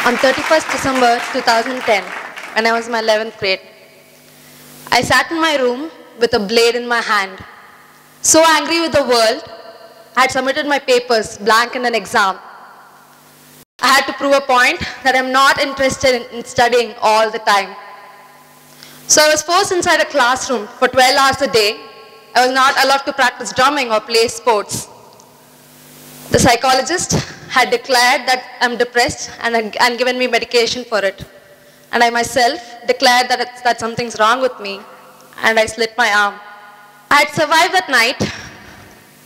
On 31st December 2010, when I was in my 11th grade, I sat in my room with a blade in my hand. So angry with the world, I had submitted my papers blank in an exam. I had to prove a point that I'm not interested in studying all the time. So I was forced inside a classroom for 12 hours a day. I was not allowed to practice drumming or play sports. The psychologist had declared that I'm depressed and given me medication for it. And I myself declared that something's wrong with me, and I slit my arm. I had survived that night,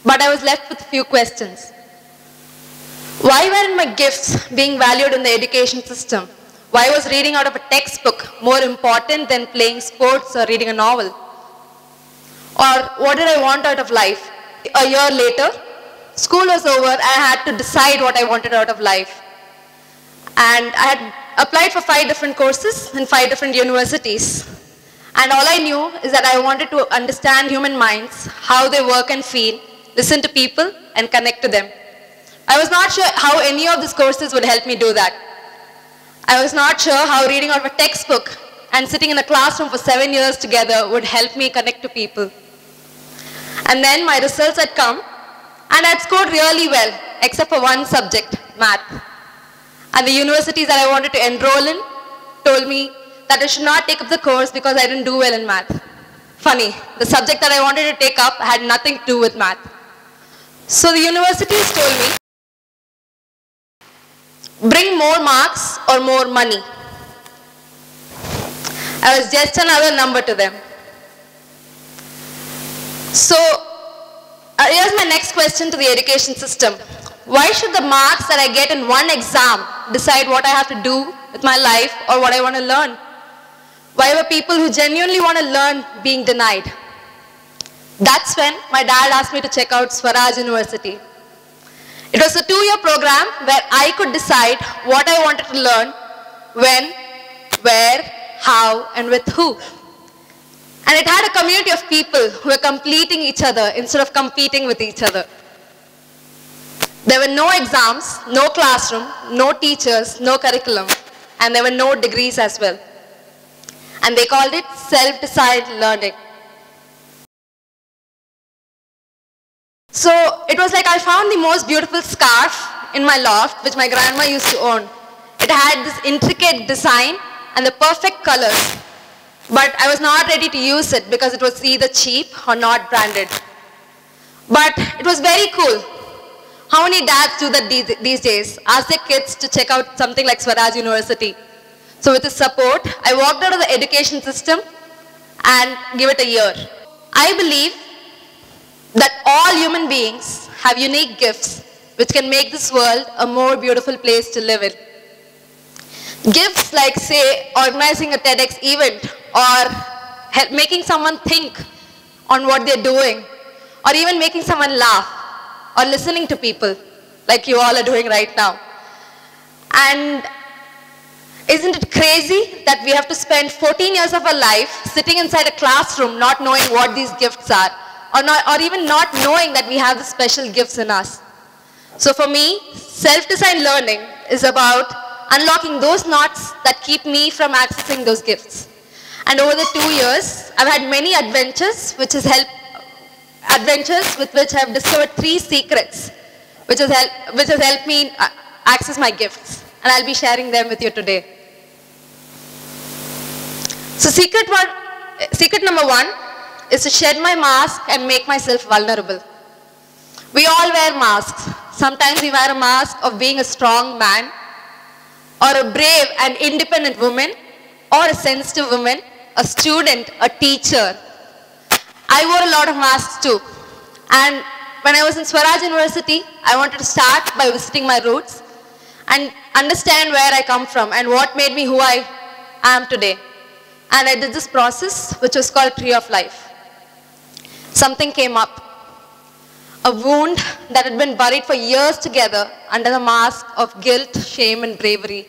but I was left with a few questions. Why weren't my gifts being valued in the education system? Why was reading out of a textbook more important than playing sports or reading a novel? Or what did I want out of life? A year later, school was over, and I had to decide what I wanted out of life. And I had applied for 5 different courses in 5 different universities. And all I knew is that I wanted to understand human minds, how they work and feel, listen to people, and connect to them. I was not sure how any of these courses would help me do that. I was not sure how reading out of a textbook and sitting in a classroom for 7 years together would help me connect to people. And then my results had come, and I had scored really well, except for one subject, math. And the universities that I wanted to enroll in told me that I should not take up the course because I didn't do well in math. Funny, the subject that I wanted to take up had nothing to do with math. So the universities told me, bring more marks or more money. I was just another number to them. So here's my next question to the education system. Why should the marks that I get in one exam decide what I have to do with my life or what I want to learn? Why were people who genuinely want to learn being denied? That's when my dad asked me to check out Swaraj University. It was a 2-year program where I could decide what I wanted to learn, when, where, how, and with who. And it had a community of people who were completing each other instead of competing with each other. There were no exams, no classroom, no teachers, no curriculum, and there were no degrees as well. And they called it self-decided learning. So it was like I found the most beautiful scarf in my loft, which my grandma used to own. It had this intricate design and the perfect colors. But I was not ready to use it because it was either cheap or not branded. But it was very cool. How many dads do that these days? Ask their kids to check out something like Swaraj University. So with his support, I walked out of the education system and give it a year. I believe that all human beings have unique gifts which can make this world a more beautiful place to live in. Gifts like, say, organizing a TEDx event or making someone think on what they're doing, or even making someone laugh or listening to people like you all are doing right now. And isn't it crazy that we have to spend 14 years of our life sitting inside a classroom not knowing what these gifts are, or even not knowing that we have the special gifts in us? So for me, self-designed learning is about unlocking those knots that keep me from accessing those gifts. And over the 2 years, I've had many adventures with which I've discovered 3 secrets, which has helped me access my gifts. And I'll be sharing them with you today. So secret number 1 is to shed my mask and make myself vulnerable. We all wear masks. Sometimes we wear a mask of being a strong man, or a brave and independent woman, or a sensitive woman, a student, a teacher. I wore a lot of masks too. And when I was in Swaraj University, I wanted to start by visiting my roots and understand where I come from and what made me who I am today. And I did this process, which was called Tree of Life. Something came up. A wound that had been buried for years together under the mask of guilt, shame, and bravery.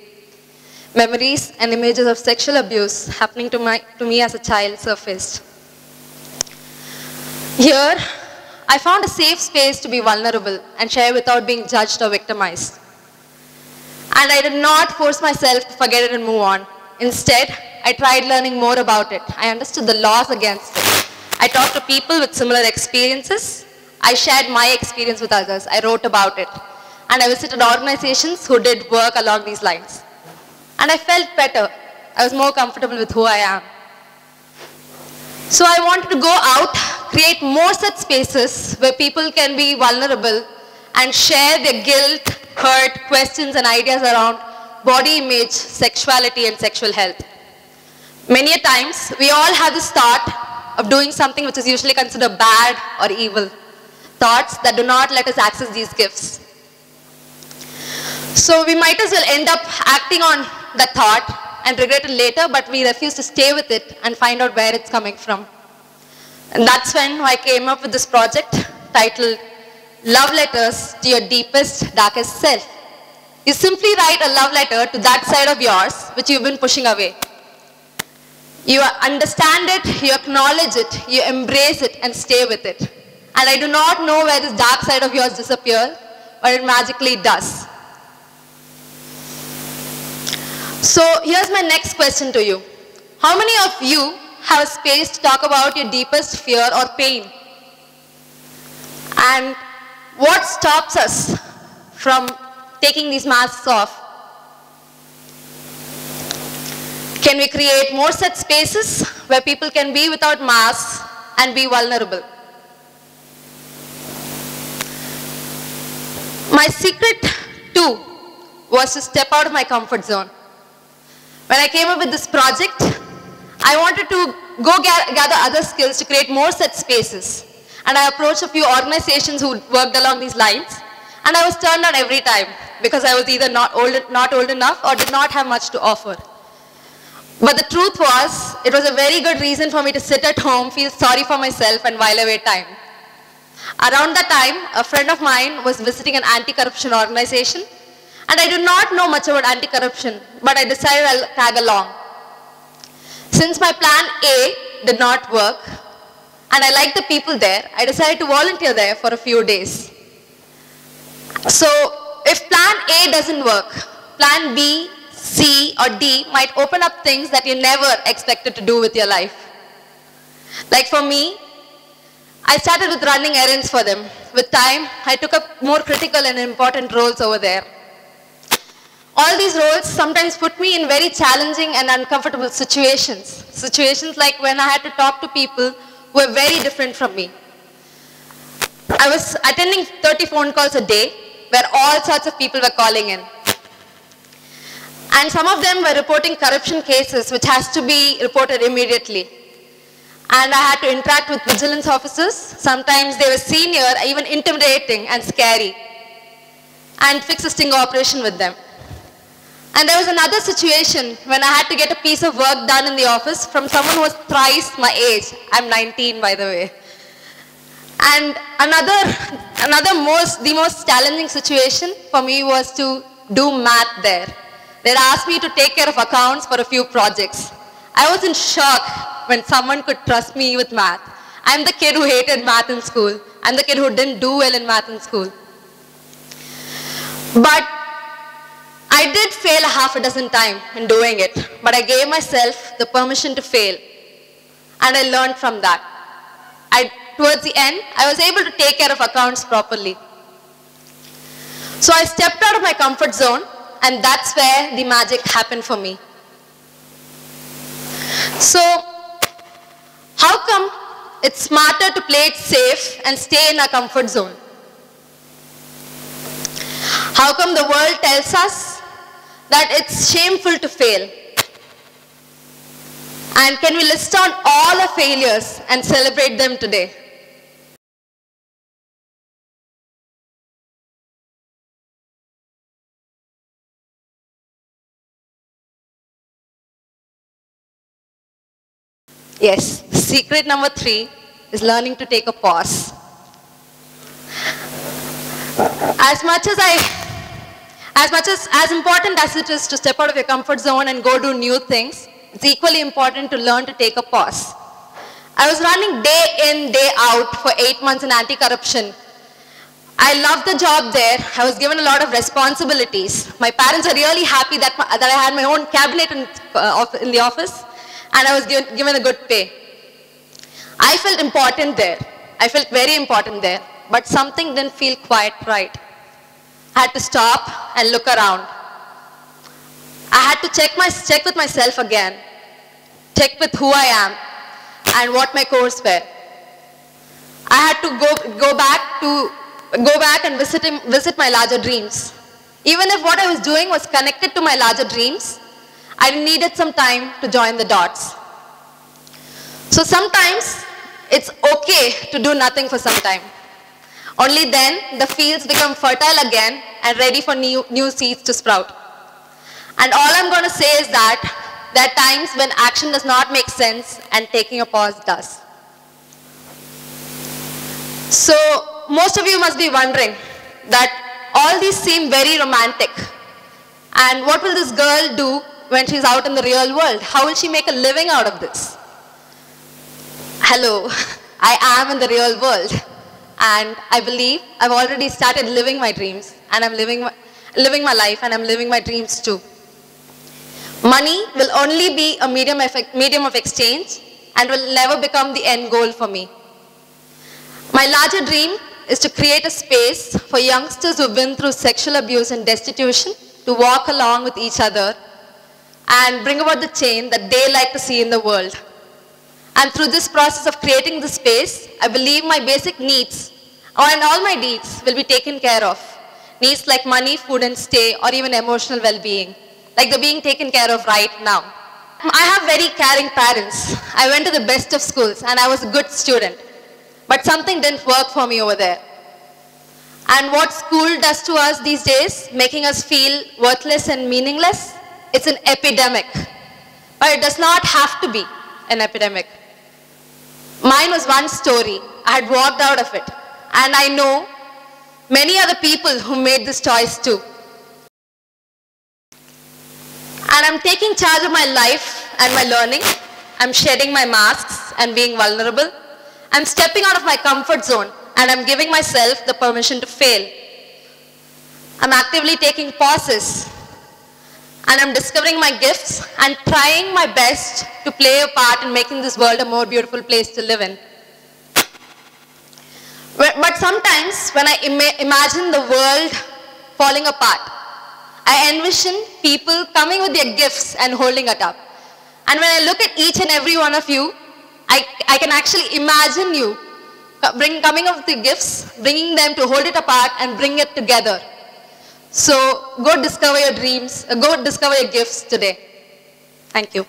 Memories and images of sexual abuse happening to me as a child surfaced. Here, I found a safe space to be vulnerable and share without being judged or victimized. And I did not force myself to forget it and move on. Instead, I tried learning more about it. I understood the laws against it. I talked to people with similar experiences. I shared my experience with others. I wrote about it. And I visited organizations who did work along these lines. And I felt better. I was more comfortable with who I am. So I wanted to go out, create more such spaces where people can be vulnerable and share their guilt, hurt, questions and ideas around body image, sexuality and sexual health. Many a times, we all have this thought of doing something which is usually considered bad or evil. Thoughts that do not let us access these gifts. So we might as well end up acting on that thought and regret it later, but we refuse to stay with it and find out where it's coming from. And that's when I came up with this project titled Love Letters to Your Deepest, Darkest Self. You simply write a love letter to that side of yours which you've been pushing away. You understand it, you acknowledge it, you embrace it and stay with it. And I do not know where this dark side of yours disappears, but it magically does. So here's my next question to you. How many of you have a space to talk about your deepest fear or pain? And what stops us from taking these masks off? Can we create more such spaces where people can be without masks and be vulnerable? My secret too was to step out of my comfort zone. When I came up with this project, I wanted to go gather other skills to create more such spaces. And I approached a few organizations who worked along these lines, and I was turned down every time because I was either not old enough or did not have much to offer. But the truth was, it was a very good reason for me to sit at home, feel sorry for myself, and while away time. Around that time, a friend of mine was visiting an anti-corruption organization, and I did not know much about anti-corruption, but I decided I'll tag along. Since my plan A did not work, and I liked the people there, I decided to volunteer there for a few days. So, if plan A doesn't work, plan B, C, or D might open up things that you never expected to do with your life. Like for me, I started with running errands for them. With time, I took up more critical and important roles over there. All these roles sometimes put me in very challenging and uncomfortable situations. Situations like when I had to talk to people who were very different from me. I was attending 30 phone calls a day where all sorts of people were calling in. And some of them were reporting corruption cases which has to be reported immediately. And I had to interact with vigilance officers. Sometimes they were senior, even intimidating and scary. And fix a sting operation with them. And there was another situation when I had to get a piece of work done in the office from someone who was thrice my age. I'm 19, by the way. And the most challenging situation for me was to do math there. They'd asked me to take care of accounts for a few projects. I was in shock when someone could trust me with math. I'm the kid who hated math in school. I'm the kid who didn't do well in math in school. But I did fail a half a dozen times in doing it, but I gave myself the permission to fail. And I learned from that. Towards the end, I was able to take care of accounts properly. So I stepped out of my comfort zone, and that's where the magic happened for me. So, how come it's smarter to play it safe and stay in our comfort zone? How come the world tells us that it's shameful to fail? And can we list down all our failures and celebrate them today? Yes, secret number 3 is learning to take a pause. As important as it is to step out of your comfort zone and go do new things, it's equally important to learn to take a pause. I was running day in, day out for 8 months in anti-corruption. I loved the job there. I was given a lot of responsibilities. My parents were really happy that I had my own cabinet in the office, and I was given a good pay. I felt important there. I felt very important there, but something didn't feel quite right. I had to stop and look around. I had to check with myself again, check with who I am and what my course were. I had to go back and visit my larger dreams. Even if what I was doing was connected to my larger dreams, I needed some time to join the dots. So sometimes it's okay to do nothing for some time. Only then the fields become fertile again and ready for new seeds to sprout. And all I'm going to say is that there are times when action does not make sense and taking a pause does. So most of you must be wondering that all these seem very romantic. And what will this girl do when she's out in the real world? How will she make a living out of this? Hello, I am in the real world. And I believe I've already started living my dreams. And I'm living my life, and I'm living my dreams too. Money will only be a medium of exchange and will never become the end goal for me. My larger dream is to create a space for youngsters who've been through sexual abuse and destitution to walk along with each other and bring about the change that they like to see in the world. And through this process of creating the space, I believe my basic needs and all my needs will be taken care of. Needs like money, food and stay, or even emotional well-being, like they're being taken care of right now. I have very caring parents. I went to the best of schools and I was a good student. But something didn't work for me over there. And what school does to us these days, making us feel worthless and meaningless, it's an epidemic. But it does not have to be an epidemic. Mine was one story. I had walked out of it. And I know many other people who made this choice too. And I'm taking charge of my life and my learning. I'm shedding my masks and being vulnerable. I'm stepping out of my comfort zone and I'm giving myself the permission to fail. I'm actively taking pauses and I'm discovering my gifts and trying my best to play a part in making this world a more beautiful place to live in. But sometimes when I imagine the world falling apart, I envision people coming with their gifts and holding it up. And when I look at each and every one of you, I can actually imagine you coming up with the gifts, bringing them to hold it apart and bring it together. So go discover your dreams, go discover your gifts today. Thank you.